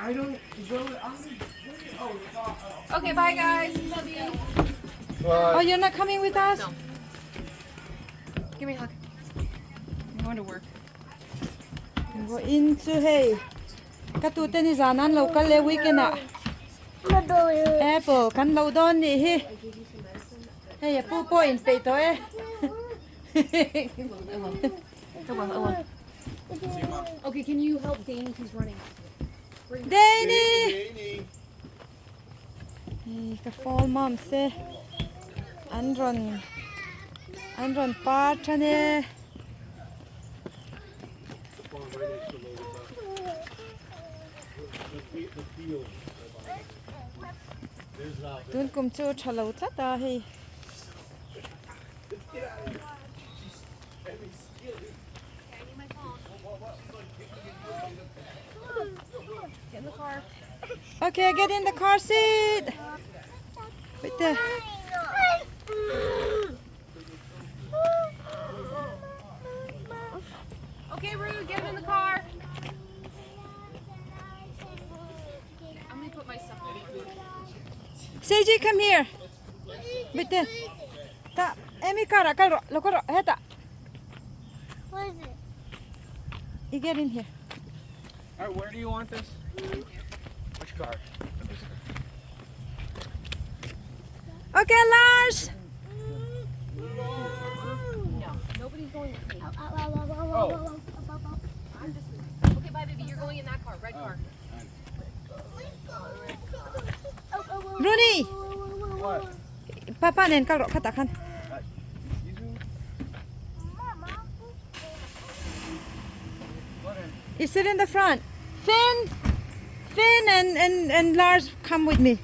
I don't. Okay, bye guys. Love you. Oh, you're not coming with us? No. Give me a hug. I'm going to work. Go into hey. Katute ni zanan local le weekend na. Apple kan lo don ni hi. Hey, pu po in pe to eh. Okay, can you help Danny? He's running. Danny. Hey, ka fall mom se. Andron part ne. Tun kum chu thalo tla ta hi. Get in the car. Okay, get in the car seat. Right there. Okay, Rude, get him in the car. I'm gonna put my stuff in. Seiji, come here. Right there. Ta, emi kara karo, lokoro, heta. What is it? You get in here. All right, where do you want this? Which car? Okay, Lars. No, nobody's going with me. Oh. I'm just. Okay, bye, baby. You're going in that car, red car. Rooney. What? Papa nen karo kata kan. You sit in the front. Finn and Lars come with me.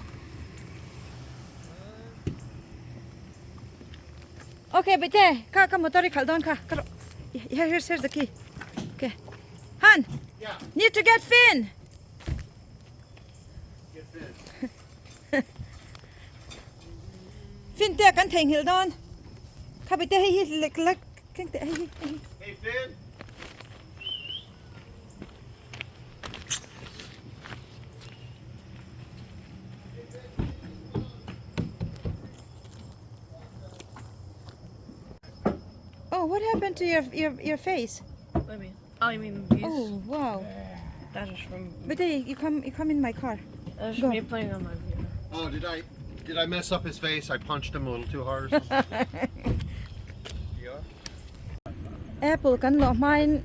Okay, but there, ka motori khaldon ka. Karo. Here's the key. Okay. Han. Yeah. Need to get Finn. Get Finn. Finn te kan theng hil don. Ka bi te hi lek keng te hi. Hey, Finn. Oh, what happened to your face? What do you mean? Oh, you mean these? Oh, wow. That is from. But hey, you come in my car. That's Go. me playing on my computer. Oh, did I mess up his face? I punched him a little too hard or something? Apple kan lo mine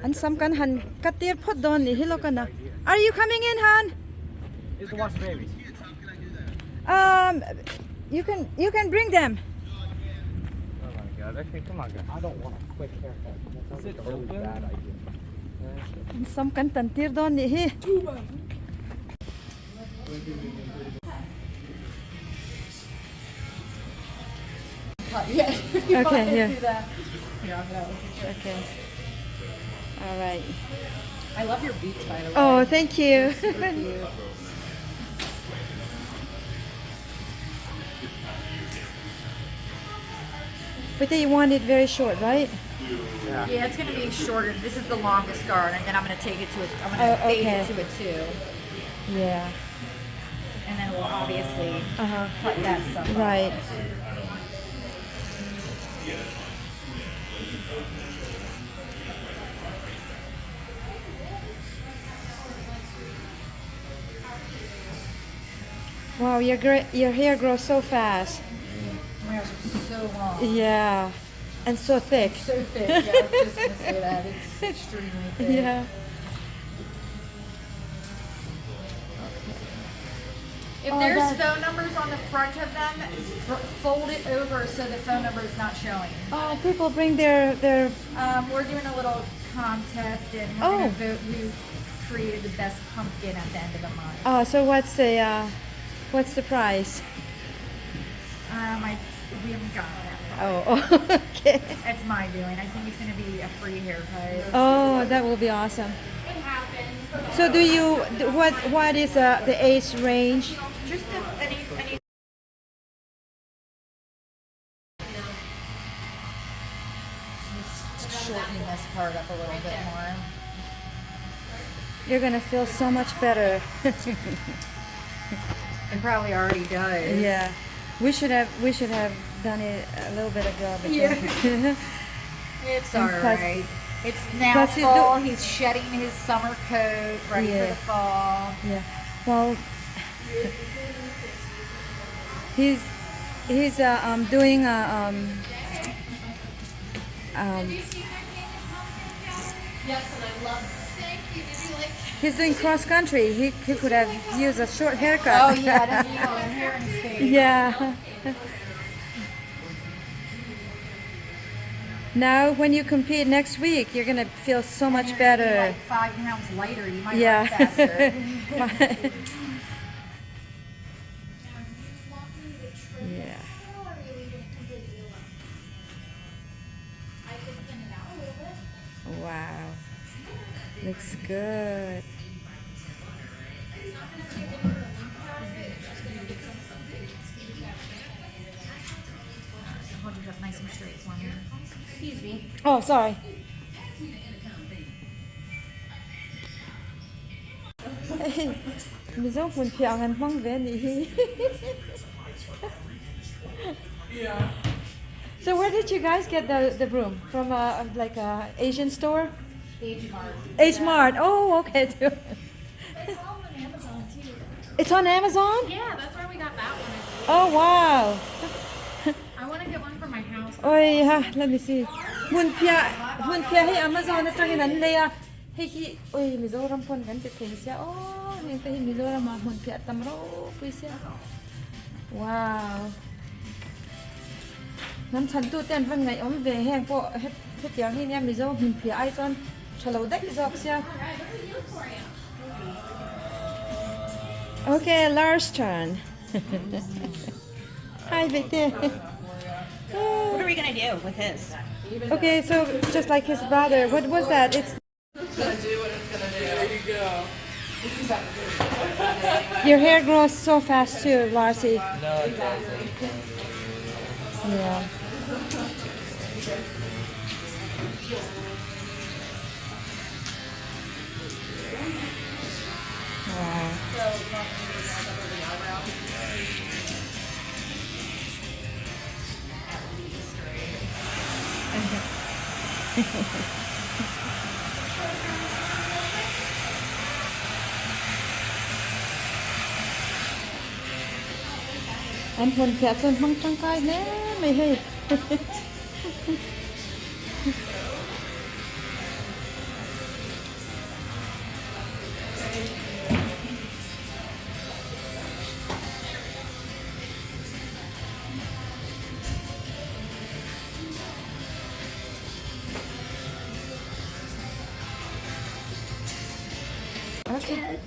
and some kan han katir phot don ni hilo kana. Are you coming in, Han? You can watch the babies. You can bring them. Oh my god, actually, come on, guys. I don't want a quick haircut. That sounds like a really bad idea. And some kan tantir don ni hi. Yeah. Okay, here. Do that. Here, I'm gonna. Okay. All right. I love your beats, by the way. Oh, thank you. But they want it very short, right? Yeah, it's gonna be shorter. This is the longest guard, and then I'm gonna take it to I'm Oh, gonna fade okay. it to a 2, Yeah. and then we'll obviously Uh-huh. cut that stuff off. Right. Wow, your hair grows so fast. My hair's so long, Yeah. And so thick. so thick. Yeah, I was just gonna say that it's extremely thick. Yeah. If Oh, there's that's- phone numbers on the front of them, fold it over so the phone number is not showing. Oh, people bring their We're doing a little contest, and we're Oh. gonna vote who created the best pumpkin at the end of the month. so what's the prize? We haven't gotten that far. Oh, okay. It's my doing. I think it's gonna be a free haircut. Oh, that will be awesome. So what is the age range? Just any. Just shortening this part up a little bit more. You're gonna feel so much better. It probably already does. Yeah, we should have done it a little bit ago. But Yeah. It's And all plus- right. It's now plus he's fall. He's shedding his summer coat, ready for Yeah. the fall. yeah. Well, he's doing a Yes, and I love it. Thank you. Did you like he's doing cross country. He could have used a short haircut. Oh yeah, doesn't he have hair in his face? Yeah. Now, when you compete next week, you're gonna feel so much You're better. like 5 pounds lighter. You might Yeah. run faster. Yeah. want me to trim it or are you leaving it completely alone? I could thin it out a little bit. Wow. Looks good. Hold it up nice and straight for me. Excuse me. Oh, sorry. Mình giống mình phiền ăn mong về đi. So where did you guys get the broom? From like a Asian store? H Mart. H Mart. Oh, okay. Too. It's all on Amazon too. It's on Amazon? Yeah, that's where we got that one. Oh, wow. I want to get one for my house. Oh yeah, let me see. Mun pia hey Amazon na tangin an leya. Hey ki oi Mizoram pon kan te thing sia. Oh, ni te Mizoram ma mun pia tamro puisia. Wow. Nam chan tu ten van ngai om ve heng po het yang hi nya Mizo mun pia ai ton chalo dek zok sia. Okay, Lars' turn. Hi, Victor. What are we gonna do with his? Okay, so just like his brother, what was that? It's your hair grows so fast too, Larcy. No, exactly. Yeah. Wow. Anh thuần kẹt rồi măng trăng cay nè mày hề. Okay.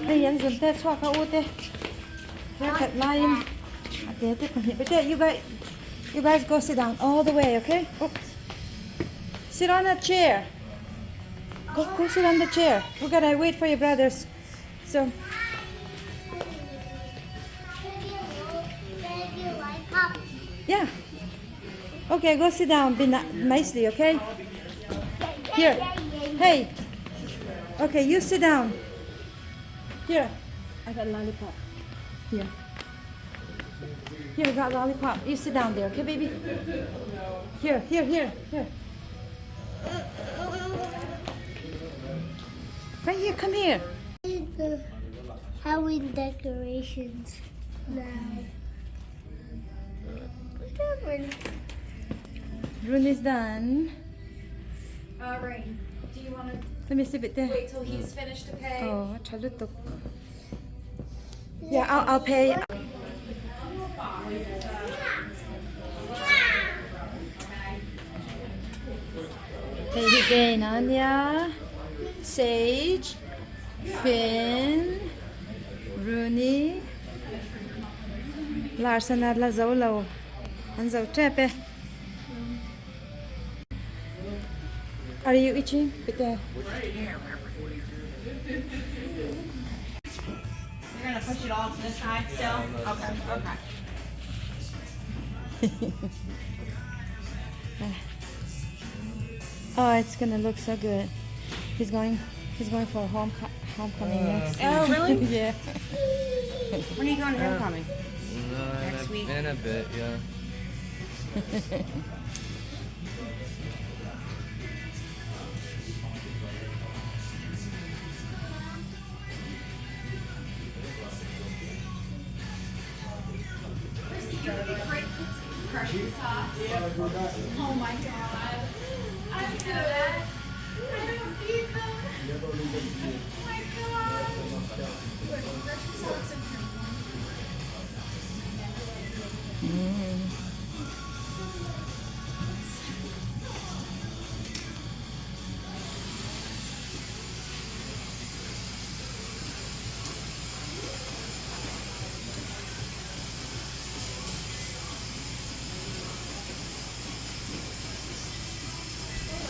Đây anh dùng tay xoa cao u tê. Haircut line. Okay, you guys go sit down all the way, okay? Oops. Sit on a chair. Go sit on the chair. We gotta wait for your brothers. So, Can you like pop? yeah. Okay, go sit down. Be nicely, okay? Here. Hey. Okay, you sit down. Here. I got a lollipop. Here. Here, I got a lollipop. You sit down there, okay, baby? Here. Right here, come here. The Halloween decorations now. Rune is done. Rain. Do you want to Let me see it there. wait till he's finished to pay? Oh, chalutok. Yeah, I'll pay. Hey, again, Anya, Sage, Finn, Rooney, Larson adla zawlo. An zaw trepe. Are you itching? Bitte. You're gonna push it all to this side still? Okay. Oh, it's gonna look so good. He's going. He's going for homecoming next. Oh, really? Yeah. When are you going to homecoming? Next week? In a bit, yeah. Christy, you would be great with crushing socks. Oh my god. I do that. I don't need them. Oh my god. Look, crushing socks are pretty.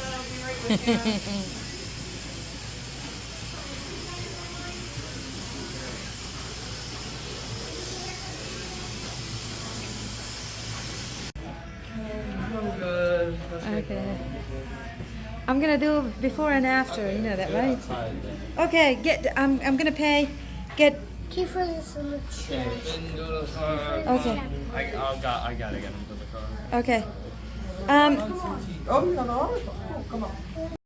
I'll be right with you. I'm good. Okay. I'm gonna do before and after. You know that, right? Okay. I'm gonna pay. Get. Keep for this in the trash. Okay. I gotta get him to the car. Okay. Oh, you got the